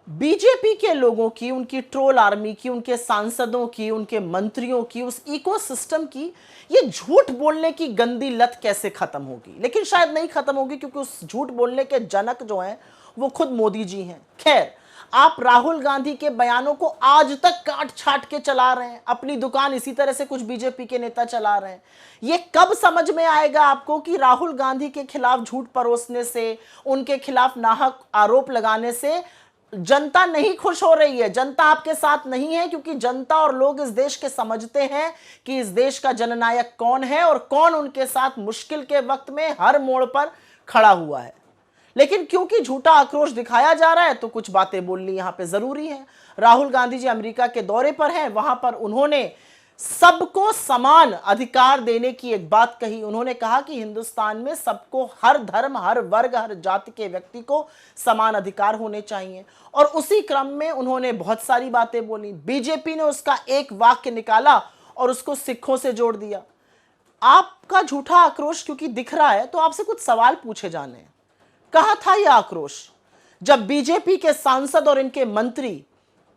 BJP के लोगों की, उनकी ट्रोल आर्मी की, उनके सांसदों की, उनके मंत्रियों की, उस इकोसिस्टम की ये झूठ बोलने की गंदी लत कैसे खत्म होगी? लेकिन शायद नहीं खत्म होगी, क्योंकि उस झूठ बोलने के जनक जो हैं वो खुद मोदी जी हैं। खैर, आप राहुल गांधी के बयानों को आज तक काट छाट के चला रहे हैं, अपनी दुकान इसी तरह से कुछ बीजेपी के नेता चला रहे हैं। ये कब समझ में आएगा आपको कि राहुल गांधी के खिलाफ झूठ परोसने से, उनके खिलाफ नाहक आरोप लगाने से जनता नहीं खुश हो रही है, जनता आपके साथ नहीं है, क्योंकि जनता और लोग इस देश के समझते हैं कि इस देश का जननायक कौन है और कौन उनके साथ मुश्किल के वक्त में हर मोड़ पर खड़ा हुआ है। लेकिन क्योंकि झूठा आक्रोश दिखाया जा रहा है तो कुछ बातें बोलनी यहां पे जरूरी है। राहुल गांधी जी अमेरिका के दौरे पर हैं, वहां पर उन्होंने सबको समान अधिकार देने की एक बात कही। उन्होंने कहा कि हिंदुस्तान में सबको, हर धर्म, हर वर्ग, हर जाति के व्यक्ति को समान अधिकार होने चाहिए। और उसी क्रम में उन्होंने बहुत सारी बातें बोली। बीजेपी ने उसका एक वाक्य निकाला और उसको सिखों से जोड़ दिया। आपका झूठा आक्रोश क्योंकि दिख रहा है तो आपसे कुछ सवाल पूछे जाने हैं। कहां था यह आक्रोश जब बीजेपी के सांसद और इनके मंत्री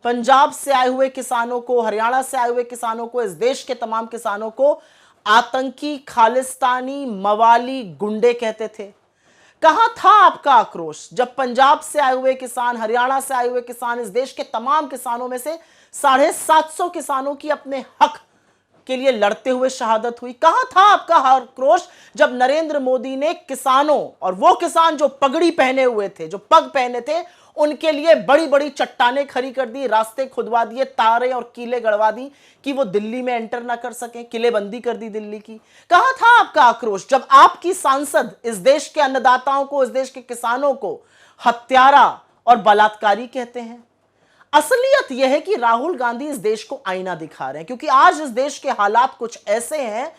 पंजाब से आए हुए किसानों को, हरियाणा से आए हुए किसानों को, इस देश के तमाम किसानों को आतंकी, खालिस्तानी, मवाली, गुंडे कहते थे? कहां था आपका आक्रोश जब पंजाब से आए हुए किसान, हरियाणा से आए हुए किसान, इस देश के तमाम किसानों में से 750 किसानों की अपने हक के लिए लड़ते हुए शहादत हुई? कहां था आपका आक्रोश जब नरेंद्र मोदी ने किसानों, और वो किसान जो पगड़ी पहने हुए थे, जो पग पहने थे, उनके लिए बड़ी बड़ी चट्टानें खड़ी कर दी, रास्ते खुदवा दिए, तारे और किले गड़वा दी कि वो दिल्ली में एंटर ना कर सके, किलेबंदी कर दी दिल्ली की? कहां था आपका आक्रोश जब आपकी सांसद इस देश के अन्नदाताओं को, इस देश के किसानों को हत्यारा और बलात्कारी कहते हैं? असलियत यह है कि राहुल गांधी इस देश को आईना दिखा रहे हैं, क्योंकि आज इस देश के हालात कुछ ऐसे हैं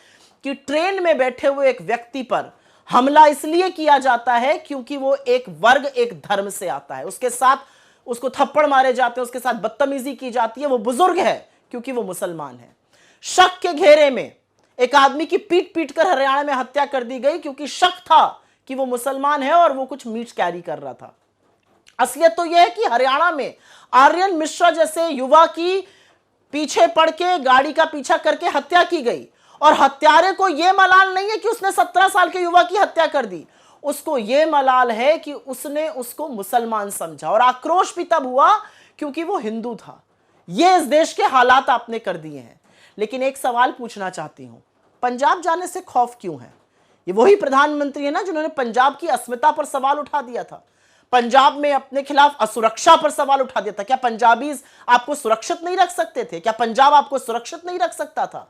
कि ट्रेन में बैठे हुए एक व्यक्ति पर हमला इसलिए किया जाता है क्योंकि वो एक वर्ग, एक धर्म से आता है, उसके साथ उसको थप्पड़ मारे जाते हैं, उसके साथ बदतमीजी की जाती है, वो बुजुर्ग है क्योंकि वो मुसलमान है। शक के घेरे में एक आदमी की पीट पीट कर हरियाणा में हत्या कर दी गई क्योंकि शक था कि वो मुसलमान है और वो कुछ मीट कैरी कर रहा था। असलियत तो यह है कि हरियाणा में आर्यन मिश्रा जैसे युवा की पीछे पड़ के, गाड़ी का पीछा करके हत्या की गई, और हत्यारे को यह मलाल नहीं है कि उसने 17 साल के युवा की हत्या कर दी, उसको यह मलाल है कि उसने उसको मुसलमान समझा, और आक्रोश भी तब हुआ क्योंकि वो हिंदू था। यह इस देश के हालात आपने कर दिए हैं। लेकिन एक सवाल पूछना चाहती हूं, पंजाब जाने से खौफ क्यों है? ये वही प्रधानमंत्री है ना जिन्होंने पंजाब की अस्मिता पर सवाल उठा दिया था, पंजाब में अपने खिलाफ असुरक्षा पर सवाल उठा दिया था। क्या पंजाबीज आपको सुरक्षित नहीं रख सकते थे? क्या पंजाब आपको सुरक्षित नहीं रख सकता था?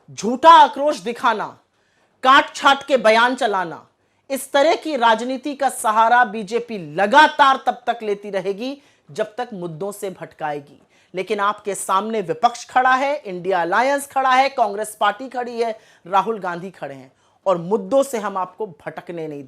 झूठा आक्रोश दिखाना, काट छाट के बयान चलाना, इस तरह की राजनीति का सहारा बीजेपी लगातार तब तक लेती रहेगी जब तक मुद्दों से भटकाएगी। लेकिन आपके सामने विपक्ष खड़ा है, इंडिया अलायंस खड़ा है, कांग्रेस पार्टी खड़ी है, राहुल गांधी खड़े हैं, और मुद्दों से हम आपको भटकने नहीं देंगे।